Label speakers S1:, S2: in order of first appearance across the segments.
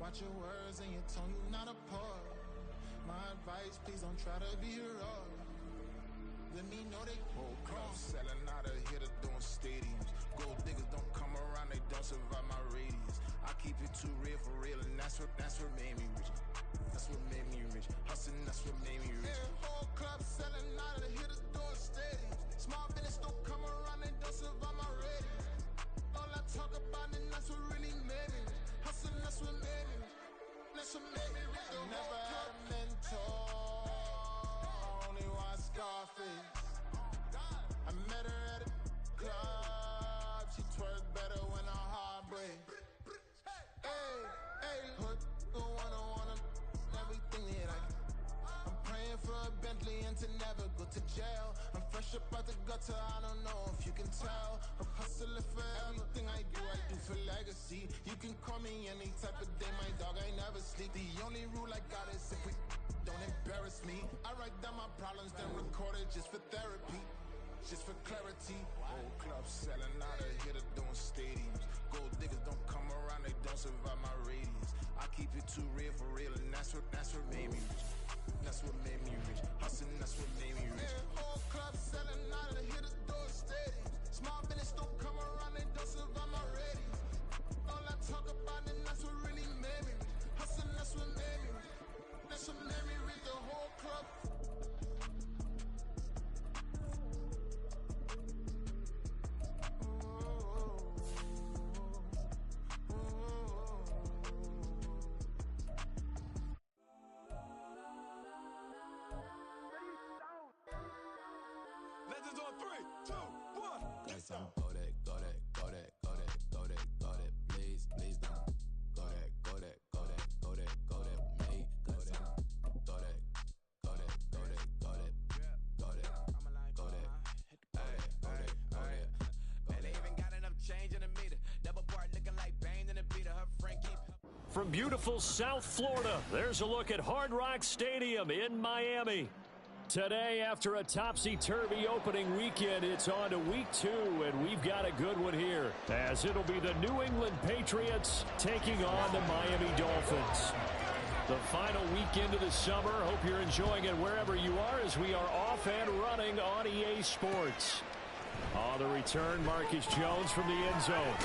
S1: Watch your words and your tone, you not a part. My advice, please don't try to be raw. Let me know they whole club selling out of here to doing stadiums. Gold diggers don't come around, they don't survive my radius. I keep it too real for real, and that's what made me rich. That's what made me rich. Hustling, that's what made me rich. Yeah, whole club selling out of here to doing stadiums. Small business don't come around, they don't survive my radius. All I talk about, and that's what really made me rich. Hustling, that's what made me rich. That's what made me rich. I never had a mentor. Only one Scarface. I met her at a club. She twerk better when her heart breaks. Hey, hood, wanna everything that I can. I'm praying for a Bentley and to never go to jail. I'm fresh up out the gutter, I don't know if you can tell. I'm hustling for everything I do for legacy. You can call me any type of day, my dog, I never sleep. The only rule I got is if we don't embarrass me. I write down my problems, then record it just for therapy. Just for clarity. Whole club selling out of here to doing stadiums. Gold diggers don't come around, they don't survive my radius. I keep it too real for real, and that's what made me rich. That's what made me rich. Hustling, that's what made me rich. Yeah, whole club selling out of here to doing stadiums. Small business don't come around, they don't survive my radius. All I talk about, and that's what really made me rich. Hustling, that's what made me rich. That's what made me rich. The whole club.
S2: Legends on 3, 2, 1.
S3: Guess I'm go that, please don't. Go that, with me. Go that.
S2: And they even got enough change in the meter. Double part looking like Bane in the beater. Her friend keep.
S4: From beautiful South Florida, there's a look at Hard Rock Stadium in Miami. Today, after a topsy-turvy opening weekend, it's on to week 2, and we've got a good one here, as it'll be the New England Patriots taking on the Miami Dolphins. The final weekend of the summer. Hope you're enjoying it wherever you are, as we are off and running on EA Sports. On the return, Marcus Jones from the end zone.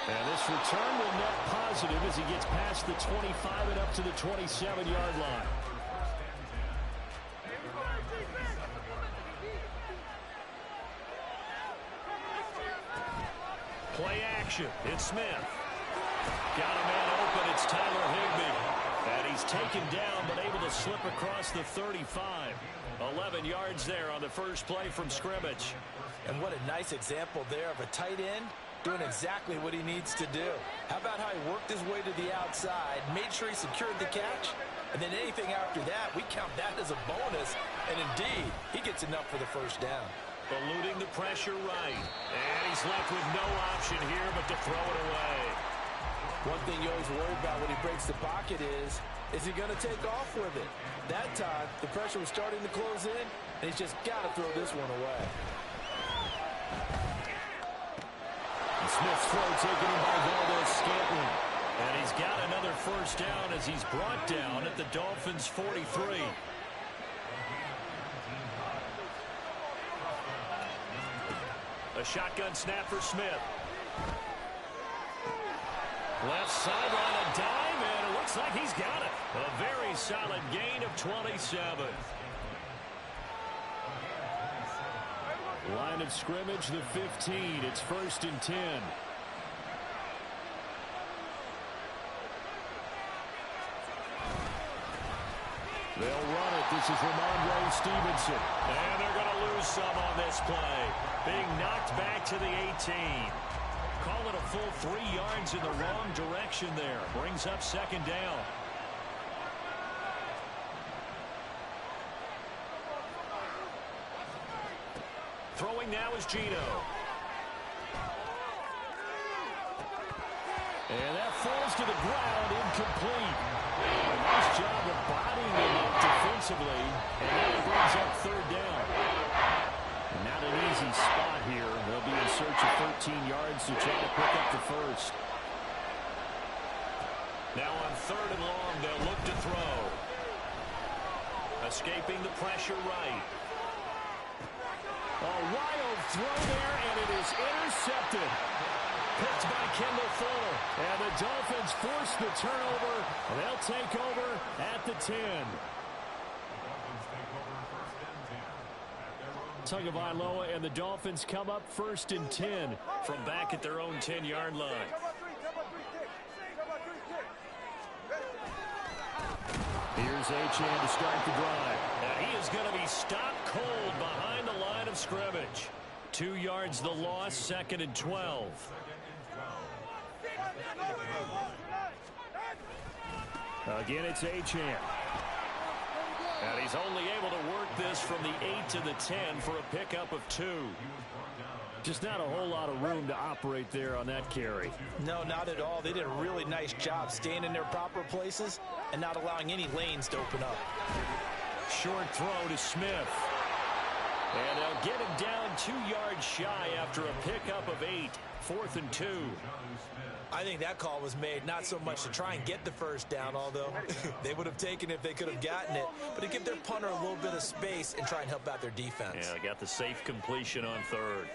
S4: And this return will net positive as he gets past the 25 and up to the 27-yard line. Play action. It's Smith. Got a man open. It's Tyler Higbee. And he's taken down but able to slip across the 35. 11 yards there on the first play from scrimmage.
S5: And what a nice example there of a tight end doing exactly what he needs to do. How about how he worked his way to the outside, made sure he secured the catch, and then anything after that, we count that as a bonus. And indeed, he gets enough for the first down.
S4: Eluding the pressure right. And he's left with no option here but to throw it away.
S5: One thing you always worry about when he breaks the pocket is he going to take off with it? That time, the pressure was starting to close in, and he's just got to throw this one away.
S4: And Smith's throw taken in by Valdes-Scantling. And he's got another first down as he's brought down at the Dolphins' 43. A shotgun snap for Smith. Left sideline, a dime, and it looks like he's got it. A very solid gain of 27. Line of scrimmage, the 15. It's 1st and 10. They'll run it. This is Ramondre Stevenson. And they're going to lose some on this play. Being knocked back to the 18. Call it a full 3 yards in the wrong direction there. Brings up 2nd down. Throwing now is Gino. And that falls to the ground, incomplete. A nice job of bodying him up defensively. And that brings up 3rd down. Not an easy spot here. They'll be in search of 13 yards to try to pick up the first. Now on 3rd and long, they'll look to throw. Escaping the pressure right. A wild throw there, and it is intercepted. Picked by Kendall Fuller. And the Dolphins force the turnover. They'll take over at the 10. Tagovailoa and the Dolphins come up 1st and 10 from back at their own 10-yard line. Here's Achane to start the drive. And he is going to be stopped cold behind the line of scrimmage. 2 yards the loss, 2nd and 12. Again, it's Achane. And he's only able to work this from the 8 to the 10 for a pickup of 2. Just not a whole lot of room to operate there on that carry.
S5: No, not at all. They did a really nice job staying in their proper places and not allowing any lanes to open up.
S4: Short throw to Smith. And they'll get him down 2 yards shy after a pickup of 8. 4th and 2.
S5: I think that call was made not so much to try and get the first down, although they would have taken it if they could have gotten it, but to give their punter a little bit of space and try and help out their defense.
S4: Yeah, got the safe completion on 3rd.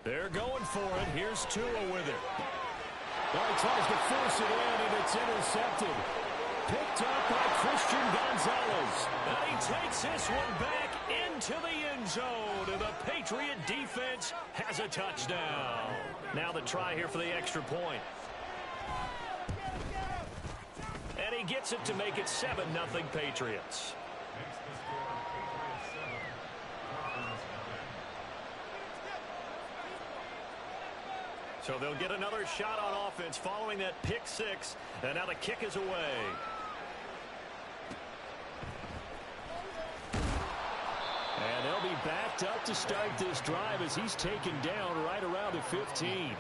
S4: They're going for it. Here's Tua with it. Well, he tries to force it in, and it's intercepted. Picked up by Christian Gonzalez. And he takes this one back into the end zone. And the Patriot defense has a touchdown. Now the try here for the extra point. And he gets it to make it 7-0 Patriots. So they'll get another shot on offense following that pick 6. And now the kick is away. And they'll be backed up to start this drive as he's taken down right around the 15.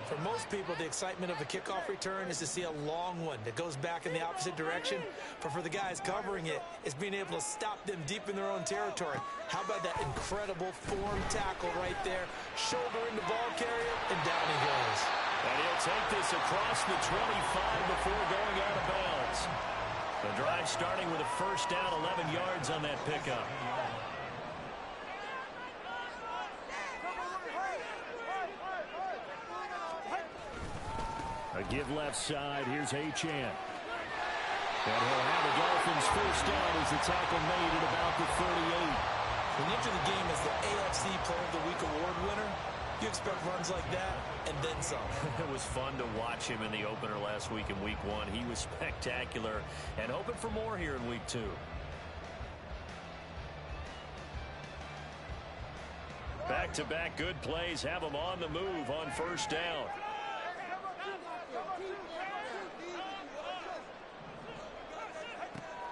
S5: For most people, the excitement of a kickoff return is to see a long one that goes back in the opposite direction. But for the guys covering it, it's being able to stop them deep in their own territory. How about that incredible form tackle right there? Shoulder in the ball carrier, and down he goes.
S4: And he'll take this across the 25 before going out of bounds. The drive starting with a first down, 11 yards on that pickup. A give left side. Here's Achane. And he'll have the Dolphins first down as the tackle made at about the 38.
S5: When you enter the game as the AFC Player of the Week award winner, you expect runs like that and then some.
S4: It was fun to watch him in the opener last week in Week 1. He was spectacular and hoping for more here in Week 2. Back-to-back good plays have him on the move on first down.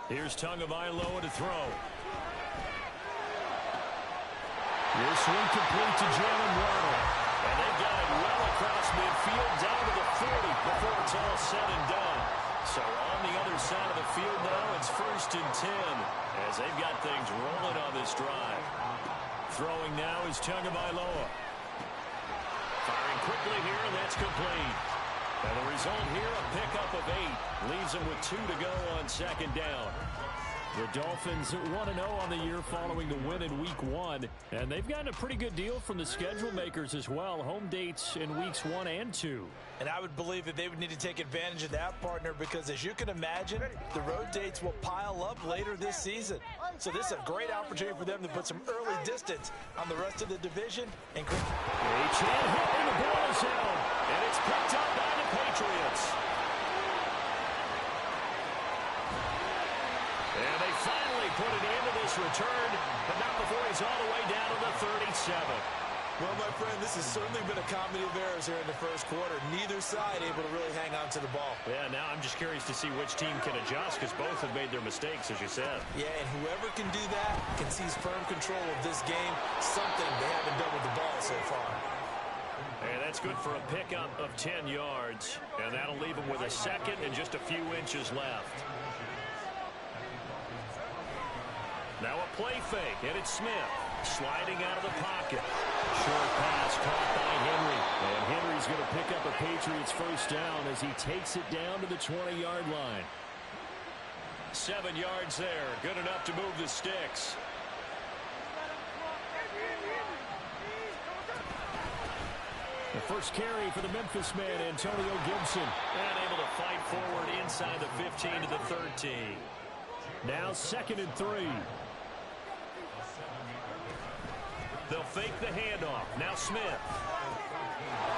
S4: Here's Tagovailoa to throw. Your swing complete to Jalen Waddle. And they got it well across midfield down to the 40 before it's all said and done. So on the other side of the field now, it's 1st and 10 as they've got things rolling on this drive. Throwing now is Tagovailoa. Firing quickly here, and that's complete. And the result here, a pickup of 8. Leaves them with 2 to go on second down. The Dolphins 1-0 on the year following the win in Week 1. And they've gotten a pretty good deal from the schedule makers as well. Home dates in Weeks 1 and 2.
S5: And I would believe that they would need to take advantage of that, partner, because as you can imagine, the road dates will pile up later this season. So this is a great opportunity for them to put some early distance on the rest of the division. And
S4: Achane hitting the ball zone, and it's picked up by the Patriots. And they finally put it into this return, but not before he's all the way down to the 37.
S5: Well, my friend, this has certainly been a comedy of errors here in the first quarter. Neither side able to really hang on to the ball.
S4: Yeah, now I'm just curious to see which team can adjust because both have made their mistakes, as you said.
S5: Yeah, and whoever can do that can seize firm control of this game, something they haven't done with the ball so far.
S4: And that's good for a pickup of 10 yards, and that'll leave them with a second and just a few inches left. Now a play fake, and it's Smith. Sliding out of the pocket. Short pass caught by Henry. And Henry's going to pick up a Patriots first down as he takes it down to the 20-yard line. 7 yards there. Good enough to move the sticks. The first carry for the Memphis man, Antonio Gibson. And able to fight forward inside the 15 to the 13. Now 2nd and 3. They'll fake the handoff. Now Smith.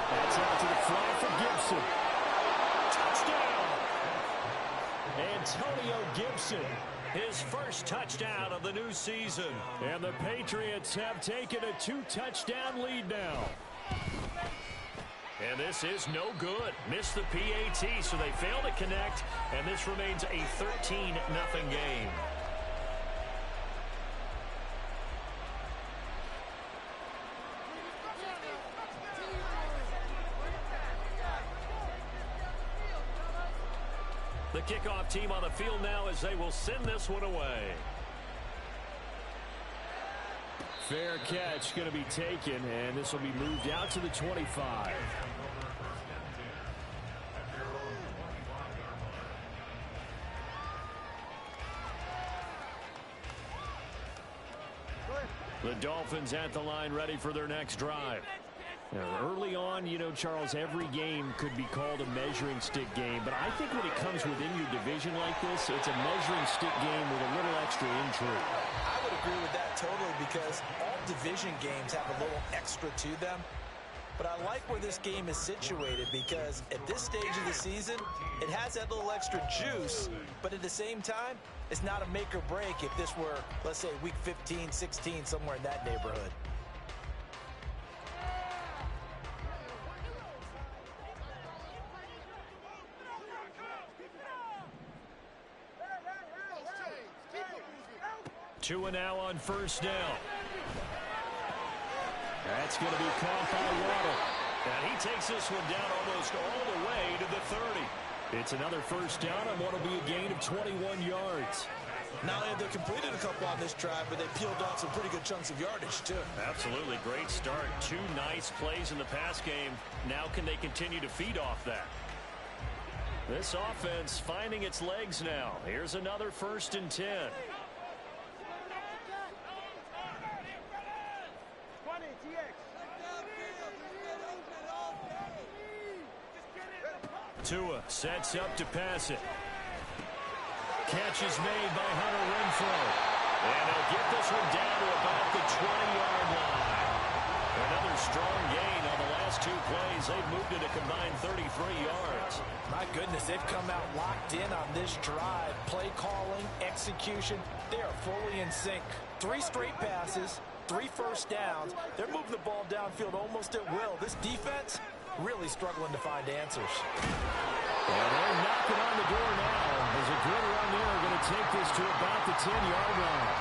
S4: That's out to the flat for Gibson. Touchdown! Antonio Gibson. His first touchdown of the new season. And the Patriots have taken a 2-touchdown lead now. And this is no good. Missed the PAT, so they fail to connect. And this remains a 13-0 game. The kickoff team on the field now as they will send this one away. Fair catch going to be taken, and this will be moved out to the 25. The Dolphins at the line ready for their next drive. Now, early on, you know, Charles, every game could be called a measuring stick game, but I think when it comes within your division like this, it's a measuring stick game with a little extra intrigue.
S5: I would agree with that totally because all division games have a little extra to them. But I like where this game is situated because at this stage of the season, it has that little extra juice, but at the same time, it's not a make or break if this were, let's say, week 15, 16, somewhere in that neighborhood.
S4: Tua now on first down. That's going to be caught by Waddle. And he takes this one down almost all the way to the 30. It's another first down on what will be a gain of 21 yards.
S5: Not only have they completed a couple on this drive, but they peeled off some pretty good chunks of yardage, too.
S4: Absolutely. Great start. 2 nice plays in the pass game. Now can they continue to feed off that? This offense finding its legs now. Here's another 1st and 10. Tua sets up to pass it. Catch is made by Hunter Renfrow. And they'll get this one down to about the 20-yard line. Another strong gain on the last 2 plays. They've moved it a combined 33 yards.
S5: My goodness, they've come out locked in on this drive. Play calling, execution, they are fully in sync. 3 straight passes, 3 first downs. They're moving the ball downfield almost at will. This defense really struggling to find answers.
S4: And they're knocking on the door now as a good run there going to take this to about the 10-yard line.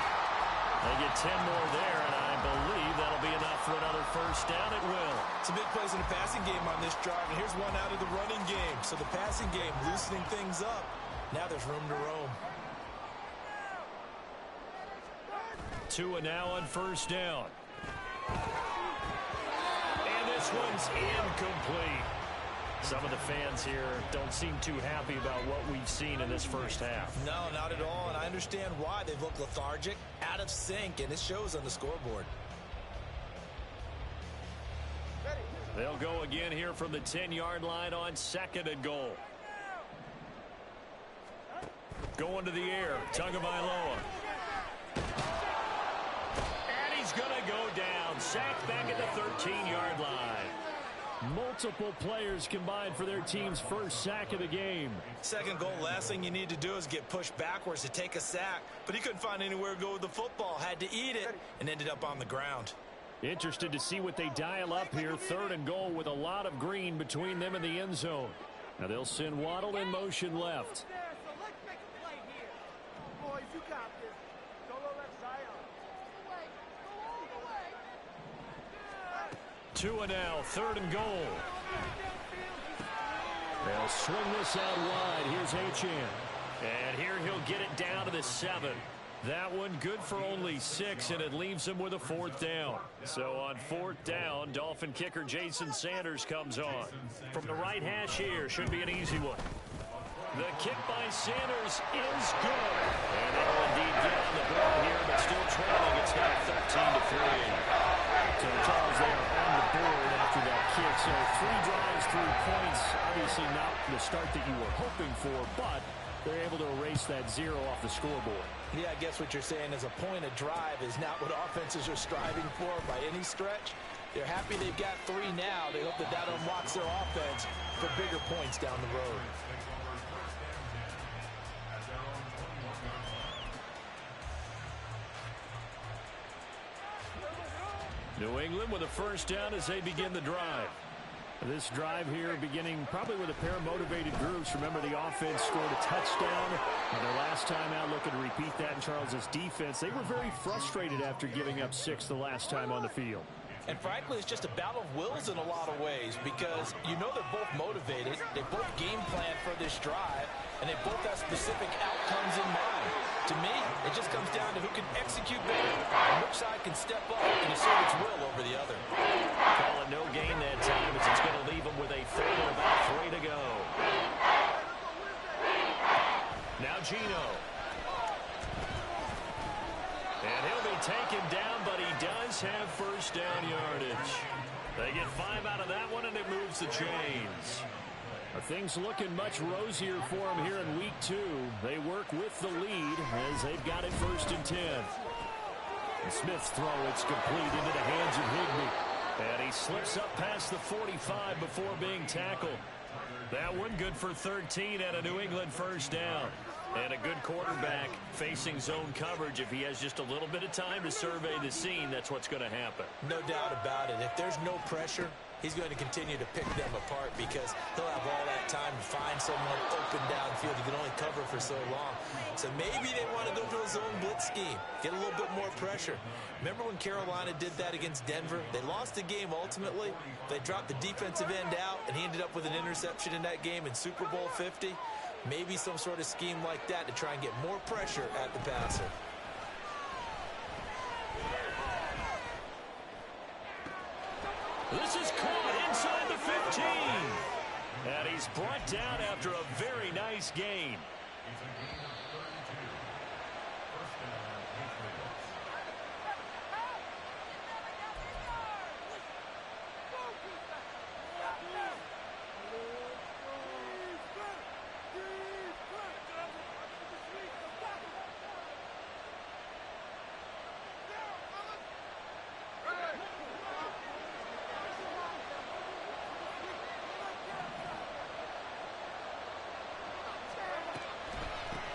S4: They get 10 more there, and I believe that'll be enough for another first down. It will.
S5: Some big plays in the passing game on this drive, and here's one out of the running game. So the passing game loosening things up. Now there's room to roam.
S4: Tua now on first down. And this one's incomplete. Some of the fans here don't seem too happy about what we've seen in this first half.
S5: No, not at all, and I understand why. They look lethargic, out of sync, and it shows on the scoreboard.
S4: They'll go again here from the 10-yard line on 2nd and goal. Going to the air, Tagovailoa. And he's going to go down. Sacked back at the 13-yard line. Multiple players combined for their team's first sack of the game.
S5: 2nd goal, last thing you need to do is get pushed backwards to take a sack. But he couldn't find anywhere to go with the football. Had to eat it and ended up on the ground.
S4: Interested to see what they dial up here. 3rd and goal with a lot of green between them and the end zone. Now they'll send Waddle in motion left. Tua now, 3rd and goal. They'll swing this out wide. Here's Achane. And here he'll get it down to the 7. That one good for only 6, and it leaves him with a 4th down. So on 4th down, Dolphin kicker Jason Sanders comes on. From the right hash here, should be an easy one. The kick by Sanders is good. And they will indeed get on the board here, but still trailing. It's now 13-3. So, Charles, they are on the board after that kick. So 3 drives, 3 points. Obviously not the start that you were hoping for, but they're able to erase that 0 off the scoreboard.
S5: Yeah, I guess what you're saying is a point of drive is not what offenses are striving for by any stretch. They're happy they've got 3 now. They hope that that unlocks their offense for bigger points down the road.
S4: New England with a 1st down as they begin the drive. This drive here beginning probably with a pair of motivated groups. Remember, the offense scored a touchdown. And their last time out, looking to repeat that in Charles's defense. They were very frustrated after giving up 6 the last time on the field.
S5: And frankly, it's just a battle of wills in a lot of ways because you know they're both motivated. They both game plan for this drive, and they both have specific outcomes in mind. To me, it just comes down to who can execute better and which side can step up and assert its will over the other.
S4: Call it no gain that time as it's going to leave them with a 3rd and about 3 to go. Now Geno. And he'll be taken down, but he does have 1st down yardage. They get 5 out of that one, and it moves the chains. Are things looking much rosier for them here in week 2? They work with the lead as they've got it 1st and 10. And Smith's throw, it's complete into the hands of Higbee. And he slips up past the 45 before being tackled. That one good for 13 at a New England 1st down. And a good quarterback facing zone coverage. If he has just a little bit of time to survey the scene, that's what's going to happen.
S5: No doubt about it. If there's no pressure, he's going to continue to pick them apart because he'll have all that time to find someone open downfield. He can only cover for so long. So maybe they want to go to a zone blitz scheme, get a little bit more pressure. Remember when Carolina did that against Denver? They lost the game ultimately. They dropped the defensive end out, and he ended up with an interception in that game in Super Bowl 50. Maybe some sort of scheme like that to try and get more pressure at the passer.
S4: This is caught inside the 15. And he's brought down after a very nice gain.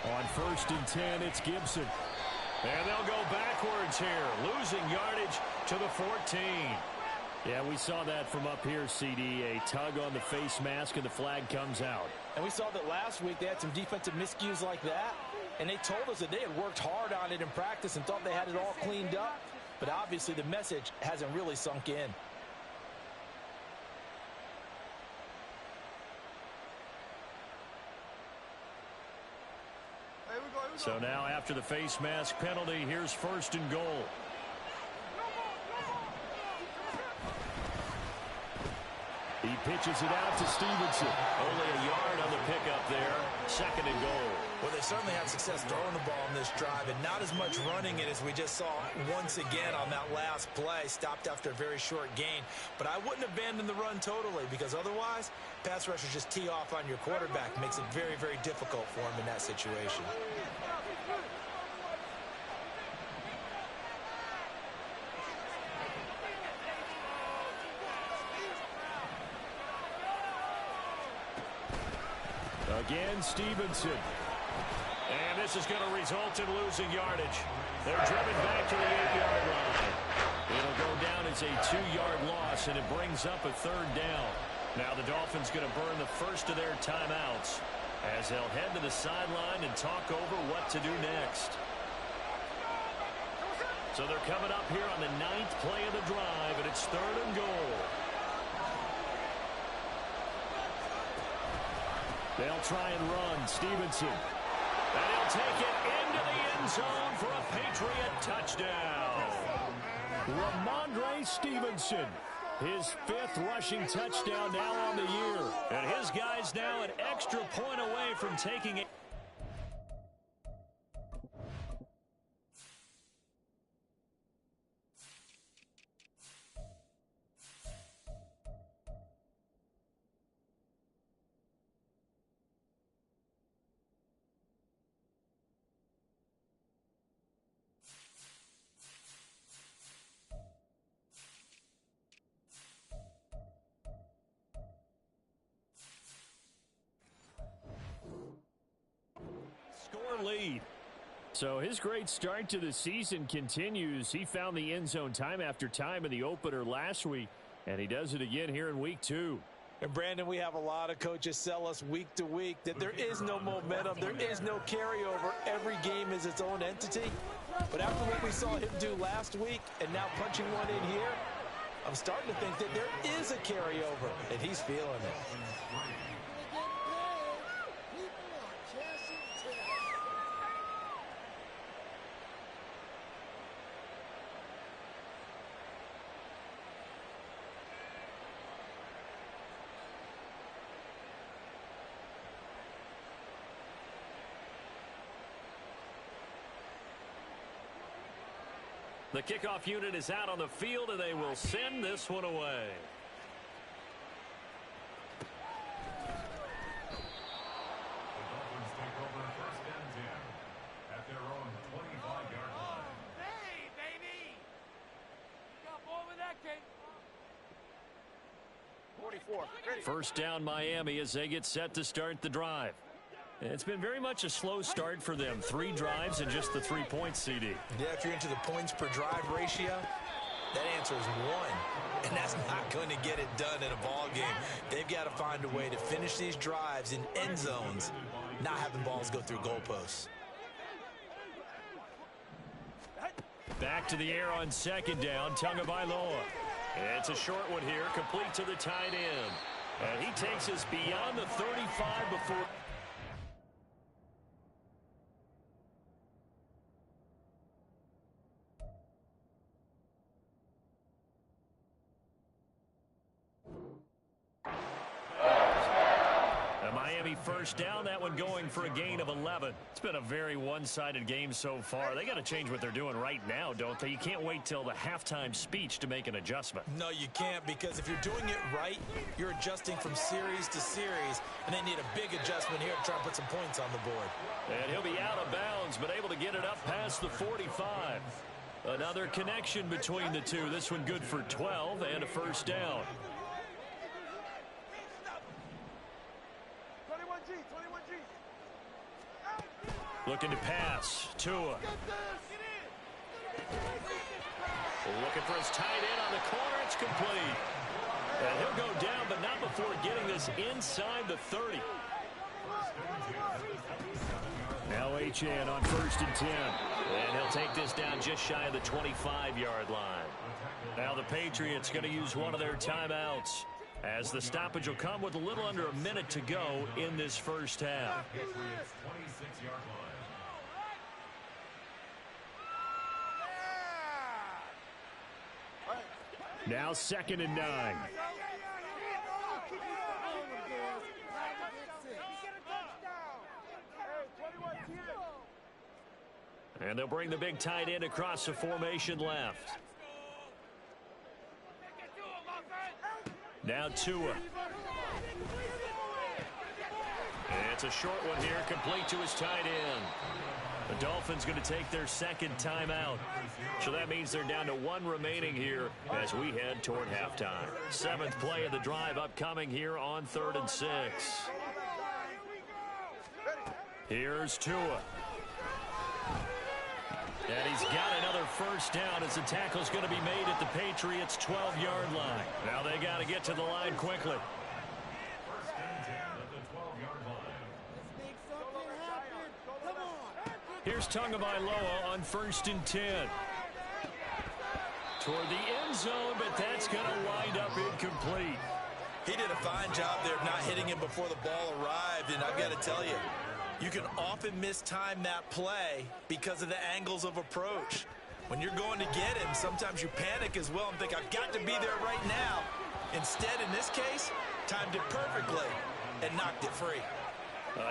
S4: On 1st and 10, it's Gibson. And they'll go backwards here, losing yardage to the 14. Yeah, we saw that from up here, CD. A tug on the face mask, and the flag comes out.
S5: And we saw that last week they had some defensive miscues like that. And they told us that they had worked hard on it in practice and thought they had it all cleaned up. But obviously the message hasn't really sunk in.
S4: So now after the face mask penalty, here's 1st and goal. He pitches it out to Stevenson. Only a yard on the pickup there. 2nd and goal.
S5: Well, they certainly had success throwing the ball on this drive, and not as much running it as we just saw once again on that last play. Stopped after a very short gain. But I wouldn't abandon the run totally, because otherwise, pass rushers just tee off on your quarterback. Makes it very, very difficult for him in that situation.
S4: Again, Stevenson. And this is going to result in losing yardage. They're driven back to the 8-yard line. It'll go down as a 2-yard loss, and it brings up a 3rd down. Now the Dolphins going to burn the first of their timeouts as they'll head to the sideline and talk over what to do next. So they're coming up here on the 9th play of the drive, and it's 3rd and goal. They'll try and run. Stevenson. And he'll take it into the end zone for a Patriot touchdown. Ramondre Stevenson, his 5th rushing touchdown now on the year. And his guys now an extra point away from taking it. Score lead. So his great start to the season continues. He found the end zone time after time in the opener last week, and he does it again here in week 2.
S5: And Brandon, we have a lot of coaches sell us week to week that there is no momentum, there is no carryover. Every game is its own entity. But after what we saw him do last week and now punching one in here, I'm starting to think that there is a carryover, and he's feeling it.
S4: The kickoff unit is out on the field, and they will send this one away.
S6: The Dolphins take over 1st and 10 at their own 25-yard line.
S7: Hey, baby! Got more with that game. 44. Ready.
S4: First down Miami as they get set to start the drive. It's been very much a slow start for them. 3 drives and just the 3 points, CD.
S5: Yeah, if you're into the points per drive ratio, that answer is 1. And that's not going to get it done in a ball game. They've got to find a way to finish these drives in end zones, not having balls go through goalposts.
S4: Back to the air on 2nd down, Tagovailoa. It's a short one here, complete to the tight end. And he takes us beyond the 35 before... First down, that one going for a gain of 11. It's been a very one-sided game so far. They got to change what they're doing right now, don't they? You can't wait till the halftime speech to make an adjustment.
S5: No, you can't, because if you're doing it right, you're adjusting from series to series, and they need a big adjustment here to try and put some points on the board.
S4: And he'll be out of bounds, but able to get it up past the 45. Another connection between the two. This one good for 12 and a first down. Looking to pass. Tua. Looking for his tight end on the corner. It's complete. And he'll go down, but not before getting this inside the 30. Now Achane on 1st and 10. And he'll take this down just shy of the 25-yard line. Now the Patriots going to use one of their timeouts, as the stoppage will come with a little under a minute to go in this first half. Now 2nd and 9. And they'll bring the big tight end across the formation left. Now Tua. And it's a short one here, complete to his tight end. The Dolphins going to take their 2nd timeout. So that means they're down to 1 remaining here as we head toward halftime. 7th play of the drive upcoming here on 3rd and 6. Here's Tua. And he's got another first down as the tackle's going to be made at the Patriots' 12-yard line. Now they got to get to the line quickly. Here's Tagovailoa on 1st and 10. Toward the end zone, but that's going to wind up incomplete.
S5: He did a fine job there of not hitting him before the ball arrived, and I've got to tell you, You can often mistime that play because of the angles of approach. When you're going to get him, sometimes you panic as well and think, I've got to be there right now. Instead, in this case, timed it perfectly and knocked it free.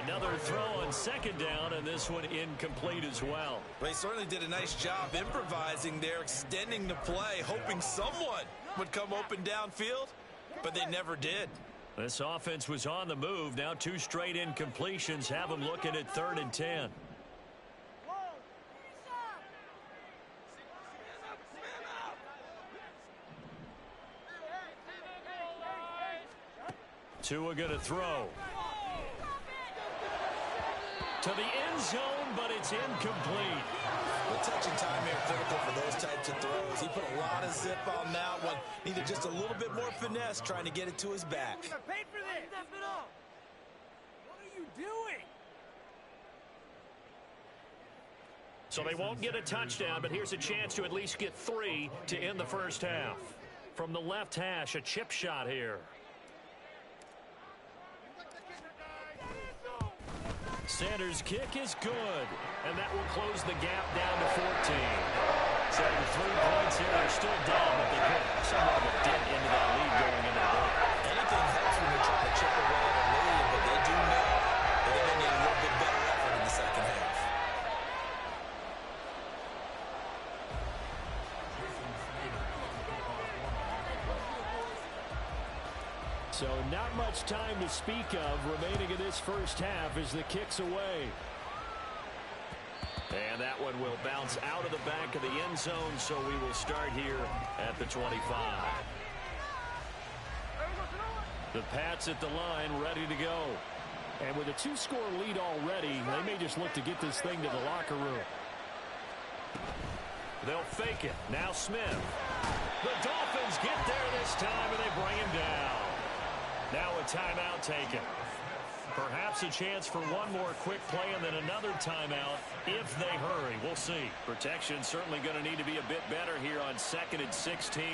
S4: Another throw on second down, and this one incomplete as well.
S5: They certainly did a nice job improvising there, extending the play, hoping someone would come open downfield, but they never did.
S4: This offense was on the move. Now 2 straight incompletions have them looking at 3rd and 10. Tua going to throw. To the end zone, but it's incomplete.
S5: The touch and time here critical for those types of throws. He put a lot of zip on that one. Needed just a little bit more finesse trying to get it to his back.
S7: Paid for this. What are you doing?
S4: So they won't get a touchdown, but here's a chance to at least get 3 to end the first half. From the left hash, a chip shot here. Sanders' kick is good, and that will close the gap down to 14. So 3 points here. They're still down, but they put somewhat of a dent into that lead going into the break.
S5: Anything helps when you're trying to chip away at a lead, but they do know that they're going to need a little bit better effort in the second half.
S4: So not much time to speak of remaining in this first half as the kick's away. And that one will bounce out of the back of the end zone, so we will start here at the 25. The Pats at the line ready to go. And with a 2-score lead already, they may just look to get this thing to the locker room. They'll fake it. Now Smith. The Dolphins get there this time, and they bring him down. Now a timeout taken. Perhaps a chance for one more quick play and then another timeout if they hurry. We'll see. Protection certainly going to need to be a bit better here on 2nd and 16.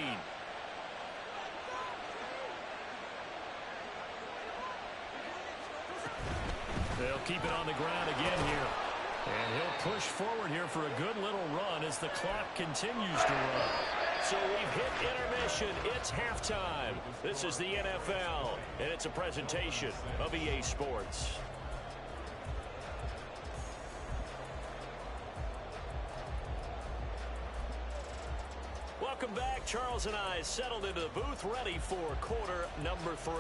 S4: They'll keep it on the ground again here. And he'll push forward here for a good little run as the clock continues to run. So we've hit intermission. It's halftime. This is the NFL, and it's a presentation of EA Sports. Welcome back. Charles and I settled into the booth, ready for quarter number 3.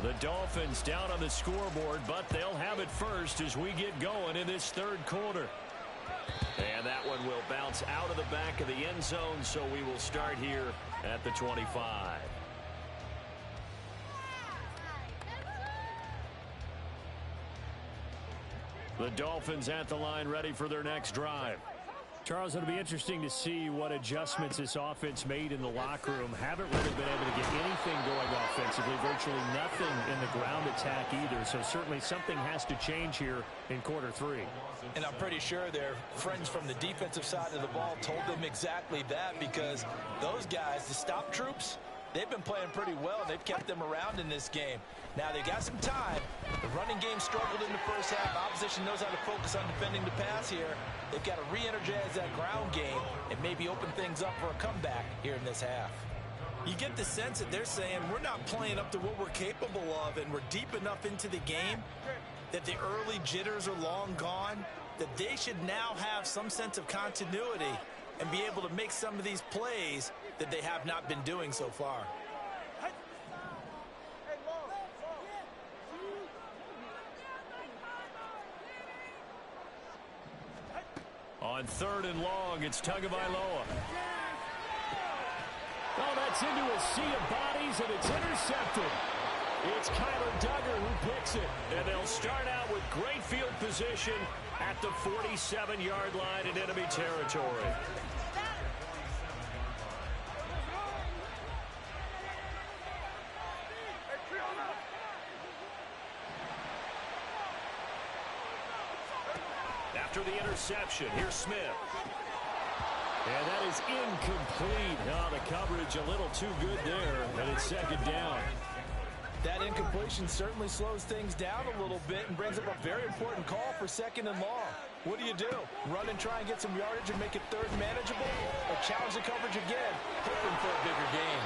S4: The Dolphins down on the scoreboard, but they'll have it first as we get going in this 3rd quarter. And that one will bounce out of the back of the end zone, so we will start here at the 25. The Dolphins at the line ready for their next drive. Charles, it'll be interesting to see what adjustments this offense made in the locker room. Haven't really been able to get anything going offensively, virtually nothing in the ground attack either. So certainly something has to change here in quarter 3.
S5: And I'm pretty sure their friends from the defensive side of the ball told them exactly that, because those guys, the stop troops, they've been playing pretty well. They've kept them around in this game. Now, they got some time. The running game struggled in the first half. Opposition knows how to focus on defending the pass here. They've got to re-energize that ground game and maybe open things up for a comeback here in this half. You get the sense that they're saying we're not playing up to what we're capable of, and we're deep enough into the game that the early jitters are long gone, that they should now have some sense of continuity and be able to make some of these plays that they have not been doing so far.
S4: On 3rd and long, it's Tagovailoa. Oh, that's into a sea of bodies, and it's intercepted. It's Kyler Duggar who picks it. And they'll start out with great field position at the 47-yard line in enemy territory. After the interception, here's Smith. And that is incomplete. Oh, the coverage a little too good there, and it's 2nd down.
S5: That incompletion certainly slows things down a little bit and brings up a very important call for 2nd and long. What do? Run and try and get some yardage and make it 3rd manageable? Or challenge the coverage again, hoping for a bigger gain?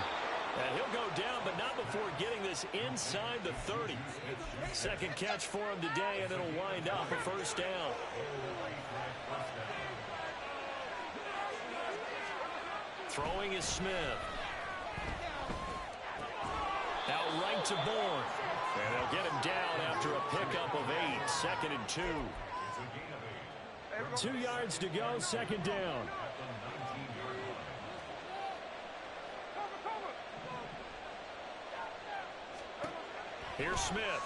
S4: And he'll go down, but not before getting this inside the 30. Second catch for him today, and it'll wind up a 1st down. Throwing is Smith. Out right to Bourne. And they'll get him down after a pickup of 8. 2nd and 2. 2 yards to go, 2nd down. Here's Smith.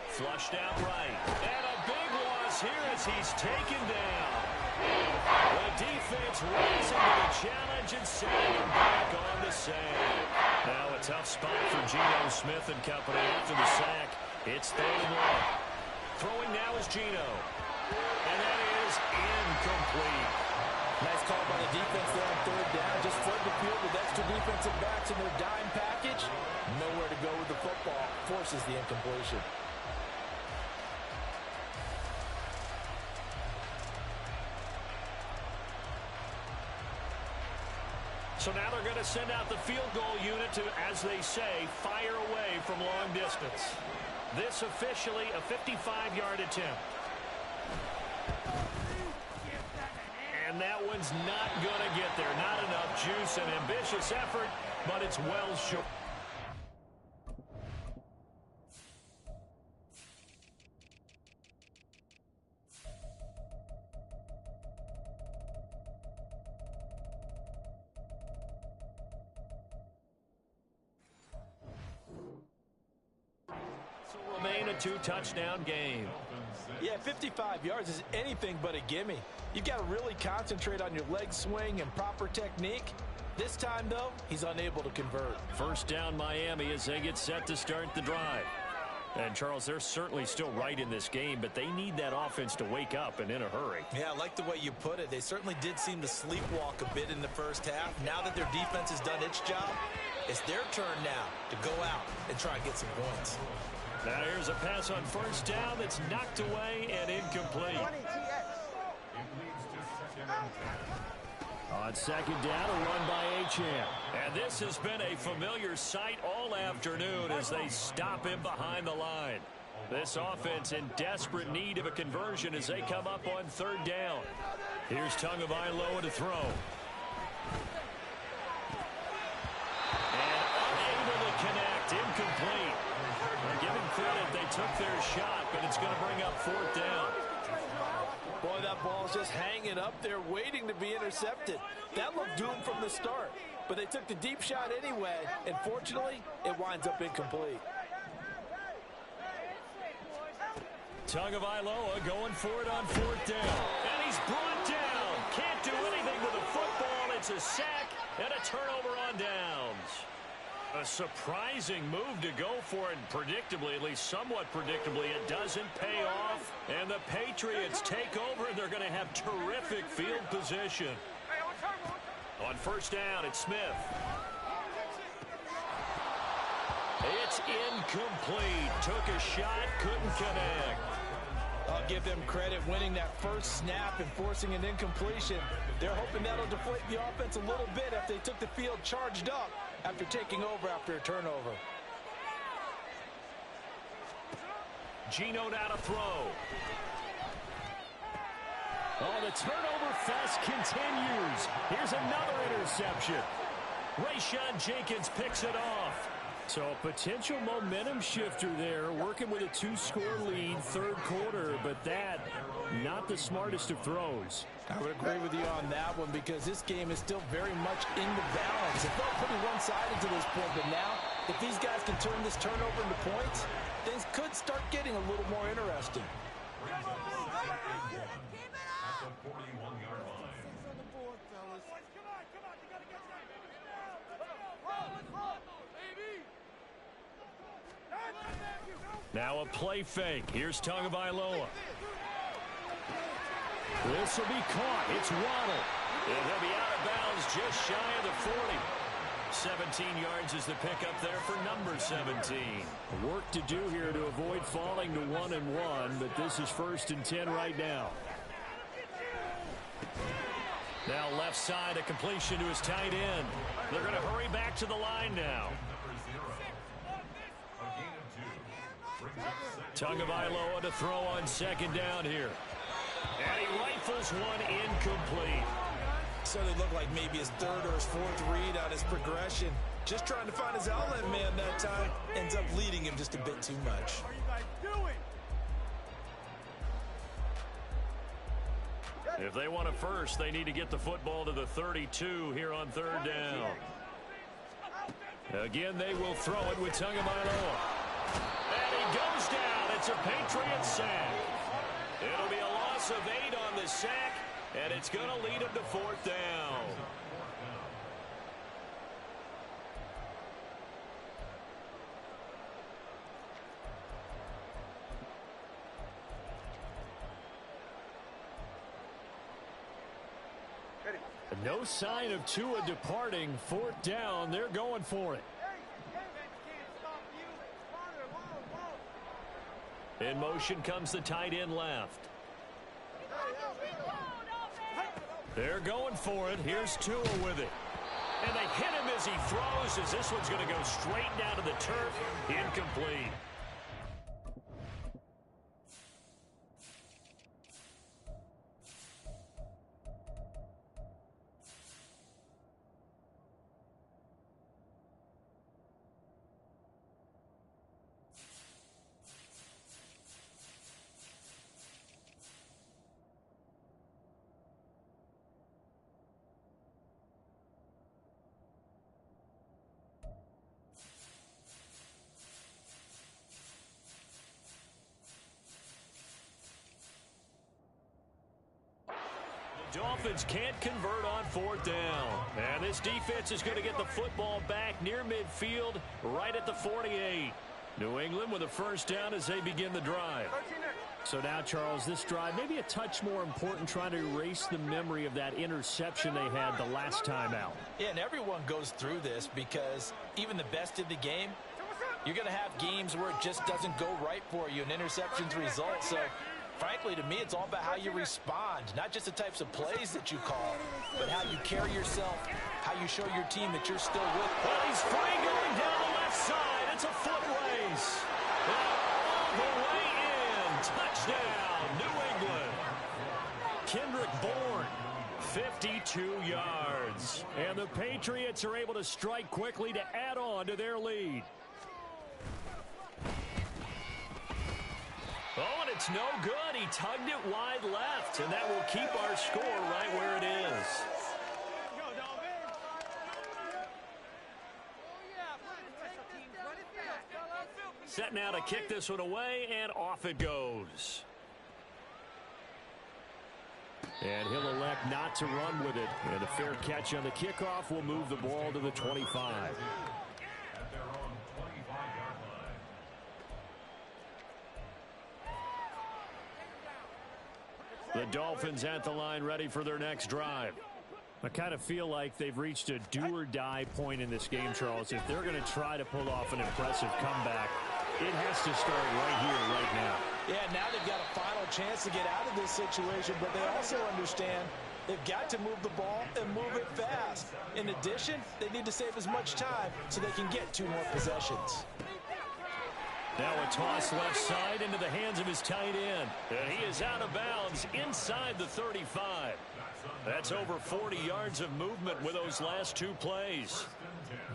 S4: Flushed out right. And a big loss here as he's taken down. The defense rising to the challenge and sending him back on the save. Now a tough spot for Geno Smith and company after the sack. It's 3rd and 1. Throwing now is Geno. And that is incomplete.
S5: Nice call by the defense there on 3rd down. Just fled the field with extra defensive backs in their dime package. Nowhere to go with the football. Forces the incompletion.
S4: So now they're going to send out the field goal unit to, as they say, fire away from long distance. This officially a 55-yard attempt. And that one's not going to get there. Not enough juice. An ambitious effort, but it's well short. Remain a 2-touchdown game.
S5: Yeah, 55 yards is anything but a gimme. You've got to really concentrate on your leg swing and proper technique. This time, though, he's unable to convert.
S4: 1st down Miami as they get set to start the drive. And, Charles, they're certainly still right in this game, but they need that offense to wake up and in a hurry.
S5: Yeah, I like the way you put it. They certainly did seem to sleepwalk a bit in the 1st half. Now that their defense has done its job, it's their turn now to go out and try and get some points.
S4: Now here's a pass on 1st down that's knocked away and incomplete. On 2nd down, a run by Achane. And this has been a familiar sight all afternoon as they stop him behind the line. This offense in desperate need of a conversion as they come up on 3rd down. Here's Tagovailoa to throw. And unable to connect, incomplete. They're giving credit, they took their shot, but it's going to bring up 4th down.
S5: Boy, that ball's just hanging up there waiting to be intercepted. That looked doomed from the start, but they took the deep shot anyway, and fortunately, it winds up incomplete.
S4: Tagovailoa going for it on 4th down. And he's brought down. Can't do anything with the football. It's a sack and a turnover on downs. A surprising move to go for it, and predictably, at least somewhat predictably, it doesn't pay off. And the Patriots take over, and they're going to have terrific field position. On 1st down, it's Smith. It's incomplete. Took a shot, couldn't connect.
S5: I'll give them credit winning that 1st snap and forcing an incompletion. They're hoping that'll deflate the offense a little bit after they took the field charged up after taking over after a turnover.
S4: Geno now to throw. Oh, the turnover fest continues. Here's another interception. Rayshawn Jenkins picks it off. So a potential momentum shifter there, working with a 2-score lead, 3rd quarter, but that, not the smartest of throws.
S5: I would agree with you on that one because this game is still very much in the balance. It felt pretty one-sided to this point, but now, if these guys can turn this turnover into points, things could start getting a little more interesting.
S4: Now a play fake. Here's Tagovailoa. This will be caught. It's Waddle. And he'll be out of bounds just shy of the 40. 17 yards is the pickup there for number 17. Work to do here to avoid falling to 1-1, but this is 1st and 10 right now. Now left side, a completion to his tight end. They're going to hurry back to the line now. Tagovailoa to throw on 2nd down here. And he rifles one incomplete.
S5: So they look like maybe his 3rd or his 4th read on his progression. Just trying to find his outlet man that time. Ends up leading him just a bit too much.
S7: What are you guys doing?
S4: If they want a first, they need to get the football to the 32 here on 3rd down. Again, they will throw it with Tagovailoa. And he goes down. It's a Patriots sack. It'll be a loss of 8 on the sack, and it's going to lead him to 4th down. No sign of Tua departing. 4th down. They're going for it. In motion comes the tight end left. They're going for it. Here's Tua with it. And they hit him as he throws, as this one's going to go straight down to the turf. Incomplete. Dolphins can't convert on 4th down. And this defense is going to get the football back near midfield, right at the 48. New England with a 1st down as they begin the drive. So now, Charles, this drive maybe a touch more important, trying to erase the memory of that interception they had the last time out.
S5: Yeah, and everyone goes through this because even the best in the game, you're going to have games where it just doesn't go right for you, and interceptions result. So frankly, to me, it's all about how you respond, not just the types of plays that you call, but how you carry yourself, how you show your team that you're still with.
S4: Well, he's free going down the left side. It's a foot race. All the way in. Touchdown, New England. Kendrick Bourne, 52 yards. And the Patriots are able to strike quickly to add on to their lead. Oh, and it's no good. He tugged it wide left, and that will keep our score right where it is. Set now to kick this one away, and off it goes. And he'll elect not to run with it. And a fair catch on the kickoff will move the ball to the 25. The Dolphins at the line, ready for their next drive. I kind of feel like they've reached a do-or-die point in this game, Charles. If they're going to try to pull off an impressive comeback, it has to start right here, right now.
S5: Yeah, now they've got a final chance to get out of this situation, but they also understand they've got to move the ball and move it fast. In addition, they need to save as much time so they can get 2 more possessions.
S4: Now a toss left side into the hands of his tight end. And he is out of bounds inside the 35. That's over 40 yards of movement with those last 2 plays.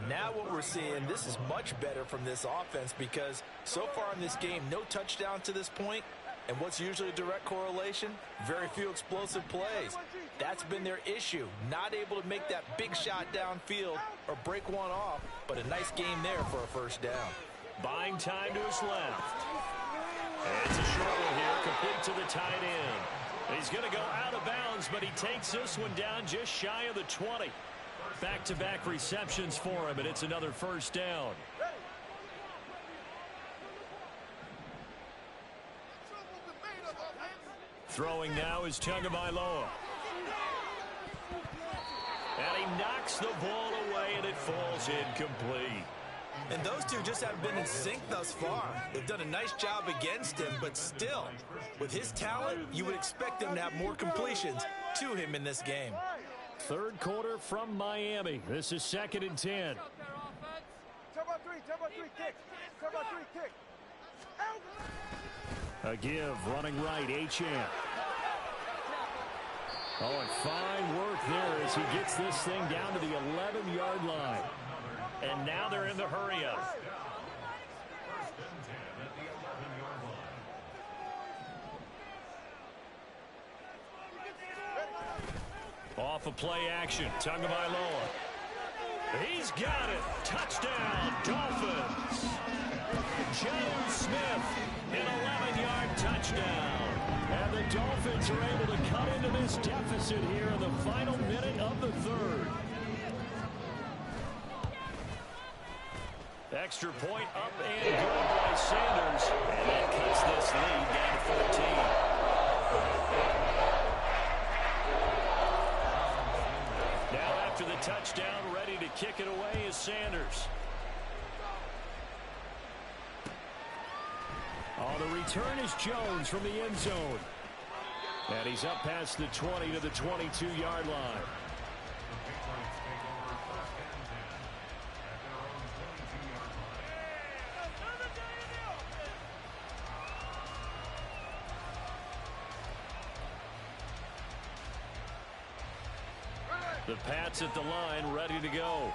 S5: Now what we're seeing, this is much better from this offense because so far in this game, no touchdown to this point. And what's usually a direct correlation? Very few explosive plays. That's been their issue. Not able to make that big shot downfield or break one off, but a nice game there for a 1st down.
S4: Buying time to his left. And it's a short one here, complete to the tight end. He's going to go out of bounds, but he takes this one down just shy of the 20. Back-to-back receptions for him, and it's another 1st down. Throwing now is Tagovailoa. And he knocks the ball away, and it falls incomplete.
S5: And those two just haven't been in sync thus far. They've done a nice job against him, but still, with his talent, you would expect them to have more completions to him in this game.
S4: Third quarter from Miami. This is 2nd and 10. A give, running right, Achane. Oh, and fine work there as he gets this thing down to the 11-yard line. And now they're in the hurry-up. Off of play action, Tagovailoa. He's got it. Touchdown, Dolphins. Jonnu Smith, an 11-yard touchdown. And the Dolphins are able to cut into this deficit here in the final minute of the third. Extra point up and good by Sanders. And that cuts this lead down to 14. Now after the touchdown, ready to kick it away is Sanders. Oh, the return is Jones from the end zone. And he's up past the 20 to the 22-yard line. The Pats at the line, ready to go.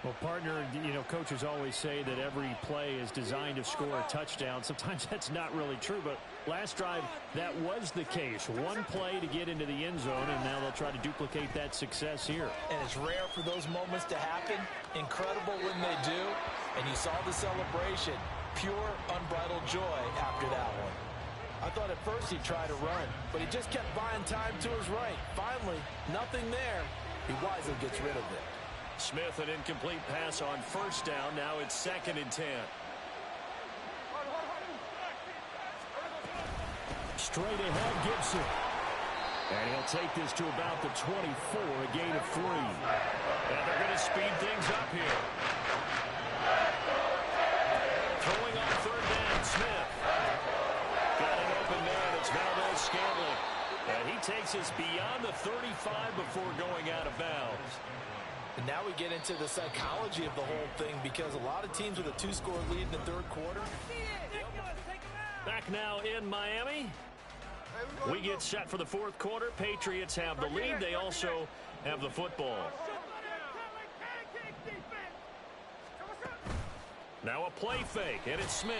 S4: Well, partner, you know, coaches always say that every play is designed to score a touchdown. Sometimes that's not really true, but last drive, that was the case. One play to get into the end zone, and now they'll try to duplicate that success here.
S5: And it's rare for those moments to happen. Incredible when they do. And you saw the celebration. Pure, unbridled joy after that one. I thought at first he'd try to run, but he just kept buying time to his right. Finally, nothing there. He wisely gets rid of it.
S4: Smith, an incomplete pass on first down. Now it's 2nd and 10. Straight ahead, Gibson. And he'll take this to about the 24, a gain of 3. And they're going to speed things up here. Throwing on third down, Smith. Got an open man. It's Valdes-Scantling. And he takes us beyond the 35 before going out of bounds.
S5: And now we get into the psychology of the whole thing, because a lot of teams with a 2-score lead in the third quarter.
S4: Back now in Miami. We get set for the fourth quarter. Patriots have the lead. They also have the football. Now a play fake, and it's Smith.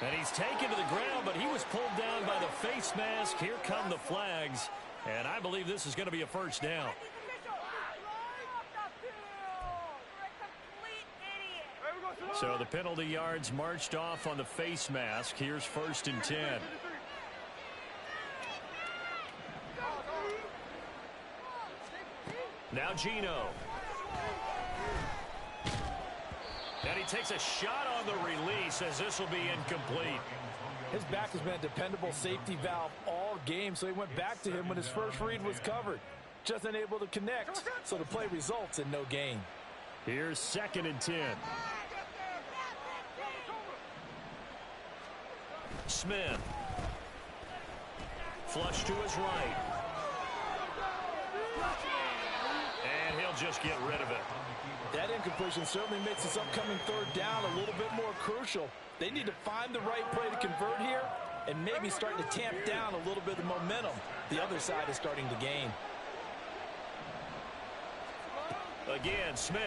S4: And he's taken to the ground, but he was pulled down by the face mask. Here come the flags. And I believe this is going to be a first down. So the penalty yards marched off on the face mask. Here's 1st and 10. Now Geno. And he takes a shot on the release as this will be incomplete.
S5: His back has been a dependable safety valve all game, so he went back to him when his first read was covered. Just unable to connect, so the play results in no gain.
S4: Here's 2nd and 10. Smith. Flush to his right. And he'll just get rid of it.
S5: That incompletion certainly makes this upcoming third down a little bit more crucial. They need to find the right play to convert here and maybe start to tamp down a little bit of momentum. The other side is starting to gain.
S4: Again, Smith.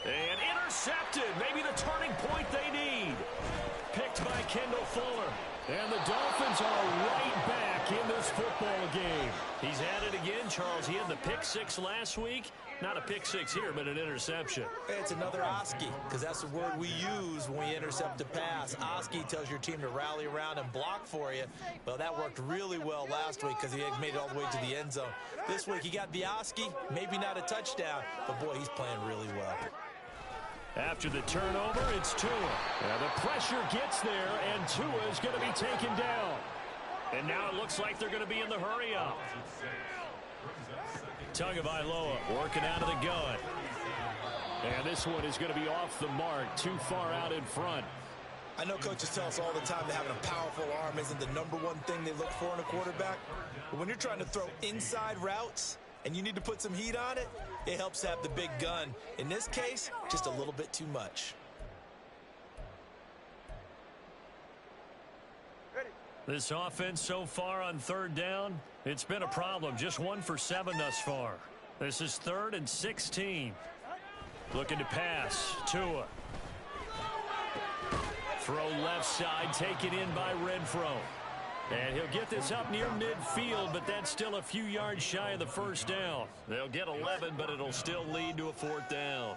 S4: And intercepted. Maybe the turning point they need. Picked by Kendall Fuller. And the Dolphins are right back in this football game. He's at it again, Charles. He had the pick six last week. Not a pick six here, but an interception.
S5: It's another Oski, because that's the word we use when we intercept a pass. Oski tells your team to rally around and block for you. Well, that worked really well last week because he had made it all the way to the end zone. This week he got the Oski, maybe not a touchdown, but boy, he's playing really well.
S4: After the turnover, it's Tua. The pressure gets there, and Tua is going to be taken down. And now it looks like they're going to be in the hurry-up. Tagovailoa working out of the gun. And this one is going to be off the mark, too far out in front.
S5: I know coaches tell us all the time that having a powerful arm isn't the #1 thing they look for in a quarterback. But when you're trying to throw inside routes and you need to put some heat on it, it helps to have the big gun. In this case, just a little bit too much.
S4: This offense so far on 3rd down, it's been a problem. Just 1 for 7 thus far. This is 3rd and 16. Looking to pass. Tua. Throw left side, taken in by Renfro. And he'll get this up near midfield, but that's still a few yards shy of the 1st down. They'll get 11, but it'll still lead to a 4th down.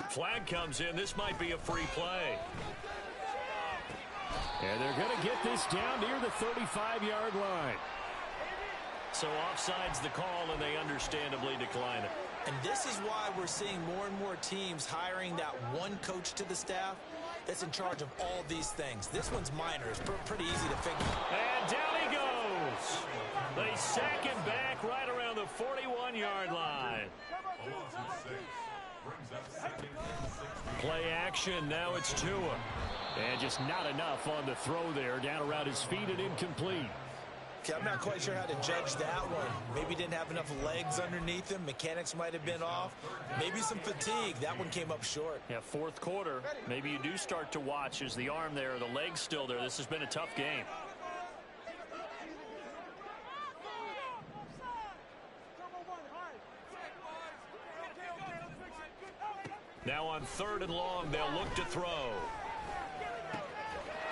S4: Flag comes in. This might be a free play. And they're going to get this down near the 35-yard line. So offside's the call, and they understandably decline it.
S5: And this is why we're seeing more and more teams hiring that one coach to the staff that's in charge of all these things. This one's minor. It's pretty easy to figure.
S4: And down he goes. They sack him back right around the 41-yard line. Play action. Now it's Tua. And just not enough on the throw there. Down around his feet and incomplete.
S5: Okay, I'm not quite sure how to judge that one. Maybe didn't have enough legs underneath him. Mechanics might have been off. Maybe some fatigue. That one came up short.
S4: Yeah, 4th quarter. Maybe you do start to watch. Is the arm there, the leg's still there? This has been a tough game. Now on 3rd and long, they'll look to throw.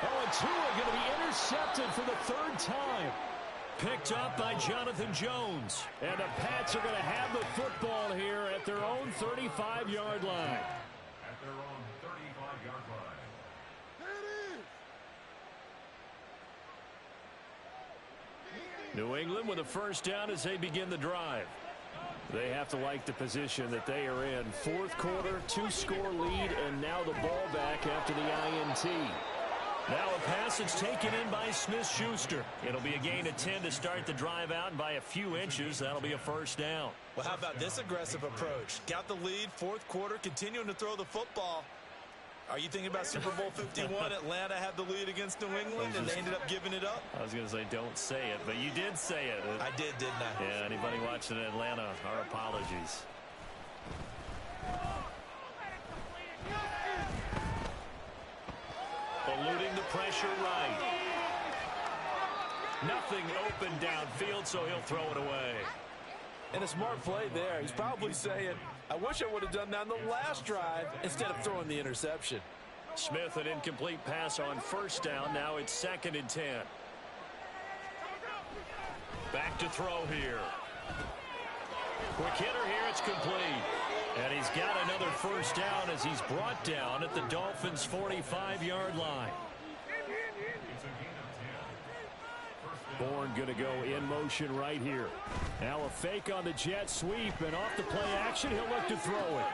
S4: Oh, and Tua going to be intercepted for the 3rd time. Picked up by Jonathan Jones. And the Pats are going to have the football here at their own 35-yard line.
S6: At their own 35-yard line.
S4: New England with a 1st down as they begin the drive. They have to like the position that they are in. 4th quarter, 2-score lead, and now the ball back after the INT. Now a passage taken in by Smith-Schuster. It'll be a gain of 10 to start the drive out, and by a few inches, that'll be a 1st down.
S5: Well, how about this aggressive approach? Got the lead, 4th quarter, continuing to throw the football. Are you thinking about Super Bowl 51? Atlanta had the lead against New England, and they ended up giving it up?
S4: I was going to say don't say it, but you did say it.
S5: I did, didn't I?
S4: Yeah, anybody watching Atlanta, our apologies. Eluding the pressure right. Nothing open downfield, so he'll throw it away.
S5: And a smart play there. He's probably saying, I wish I would have done that on the last drive instead of throwing the interception.
S4: Smith, an incomplete pass on 1st down. Now it's 2nd and 10. Back to throw here. Quick hitter here. It's complete. And he's got another 1st down as he's brought down at the Dolphins' 45-yard line. Bourne going to go in motion right here. Now a fake on the jet sweep, and off the play action, he'll look to throw it.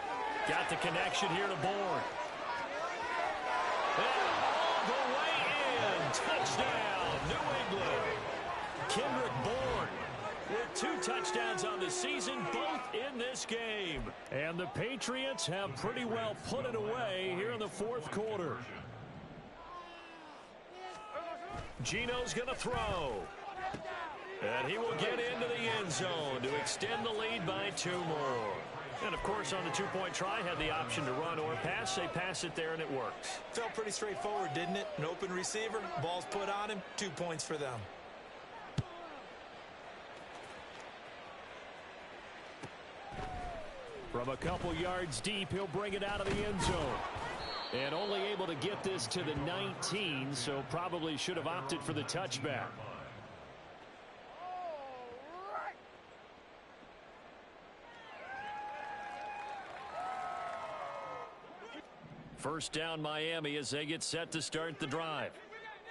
S4: Got the connection here to Bourne. And all the way in. Touchdown, New England. Kendrick Bourne with 2 touchdowns on the season, both in this game. And the Patriots have pretty well put it away here in the 4th quarter. Gino's going to throw. And he will get into the end zone to extend the lead by 2 more. And, of course, on the 2-point try, had the option to run or pass. They pass it there, and it works.
S5: Felt pretty straightforward, didn't it? An open receiver, ball's put on him, 2 points for them.
S4: From a couple yards deep, he'll bring it out of the end zone. And only able to get this to the 19, so probably should have opted for the touchback. First down Miami as they get set to start the drive.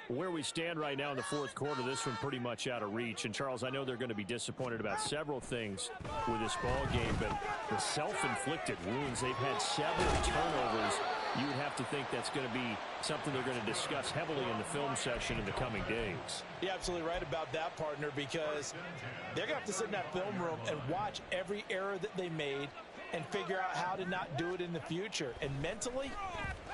S4: Where we stand right now in the 4th quarter, this one pretty much out of reach. And, Charles, I know they're going to be disappointed about several things with this ball game, but the self-inflicted wounds, they've had several turnovers you would have to think that's going to be something they're going to discuss heavily in the film session in the coming days.
S5: You're absolutely right about that, partner, because they're going to have to sit in that film room and watch every error that they made and figure out how to not do it in the future. And mentally,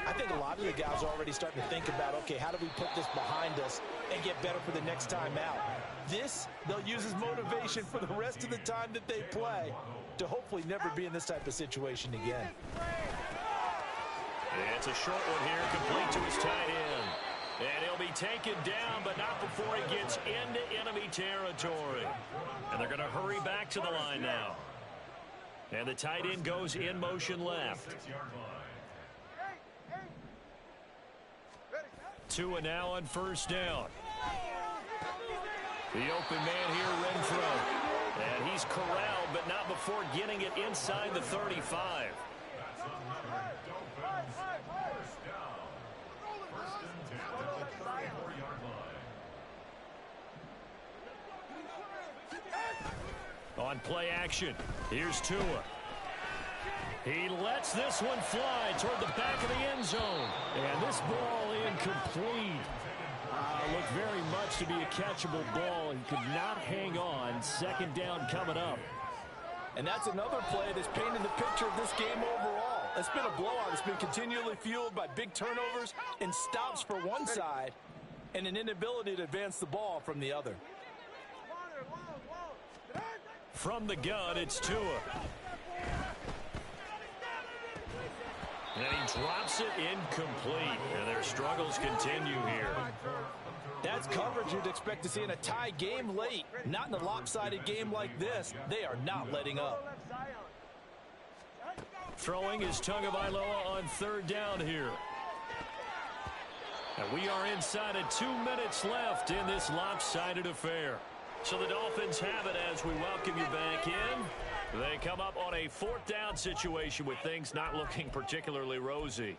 S5: I think a lot of the guys are already starting to think about, okay, how do we put this behind us and get better for the next time out? This, they'll use as motivation for the rest of the time that they play to hopefully never be in this type of situation again.
S4: It's a short one here, complete to his tight end. And he'll be taken down, but not before he gets into enemy territory. And they're going to hurry back to the line now. And the tight end goes in motion left. Tua now on first down. The open man here, Renfro. And he's corralled, but not before getting it inside the 35. On play action, here's Tua. He lets this one fly toward the back of the end zone. And this ball incomplete. Looked very much to be a catchable ball. He could not hang on. Second down coming up.
S5: And that's another play that's painted the picture of this game overall. It's been a blowout. It's been continually fueled by big turnovers and stops for one side and an inability to advance the ball from the other.
S4: From the gun, it's Tua. And he drops it incomplete. And their struggles continue here.
S5: That's coverage you'd expect to see in a tie game late. Not in a lopsided game like this. They are not letting up.
S4: Throwing is Tagovailoa on third down here. And we are inside of 2 minutes left in this lopsided affair. So the Dolphins have it as we welcome you back in. They come up on a fourth down situation with things not looking particularly rosy.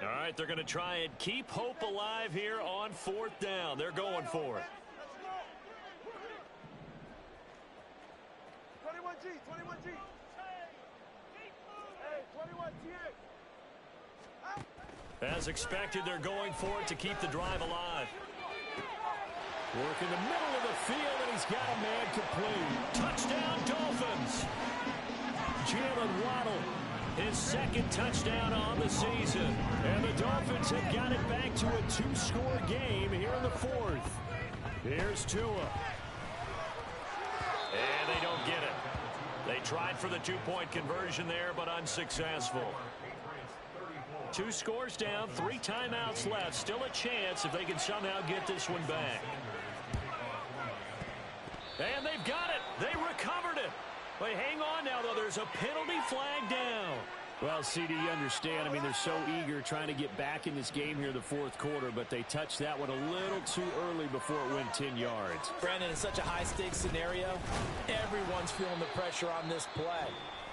S4: All right, they're going to try and keep hope alive here on fourth down. They're going for it.
S7: 21G, 21G. Hey, 21G.
S4: As expected, they're going for it to keep the drive alive. Work in the middle of the field, and he's got a man complete. Touchdown, Dolphins. Jalen Waddle, his second touchdown on the season. And the Dolphins have got it back to a 2-score game here in the fourth. Here's Tua. And they don't get it. They tried for the two-point conversion there, but unsuccessful. 2 scores down, 3 timeouts left. Still a chance if they can somehow get this one back. And they've got it. They recovered it. But hang on now, though. There's a penalty flag down. Well, CD, you understand. I mean, they're so eager trying to get back in this game here in the fourth quarter, but they touched that one a little too early before it went 10 yards.
S5: Brandon, in such a high-stakes scenario, everyone's feeling the pressure on this play.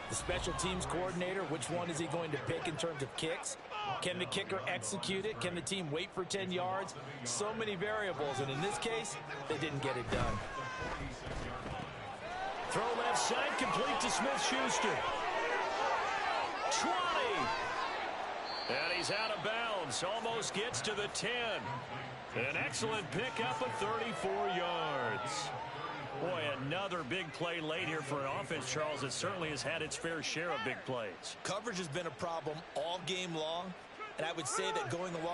S5: The special teams coordinator, which one is he going to pick in terms of kicks? Can the kicker execute it? Can the team wait for 10 yards? So many variables, and in this case, they didn't get it done.
S4: Throw left side, complete to Smith-Schuster. 20. And he's out of bounds. Almost gets to the 10. An excellent pickup of 34 yards. Boy, another big play late here for an offense, Charles, that certainly has had its fair share of big plays.
S5: Coverage has been a problem all game long, and I would say that going along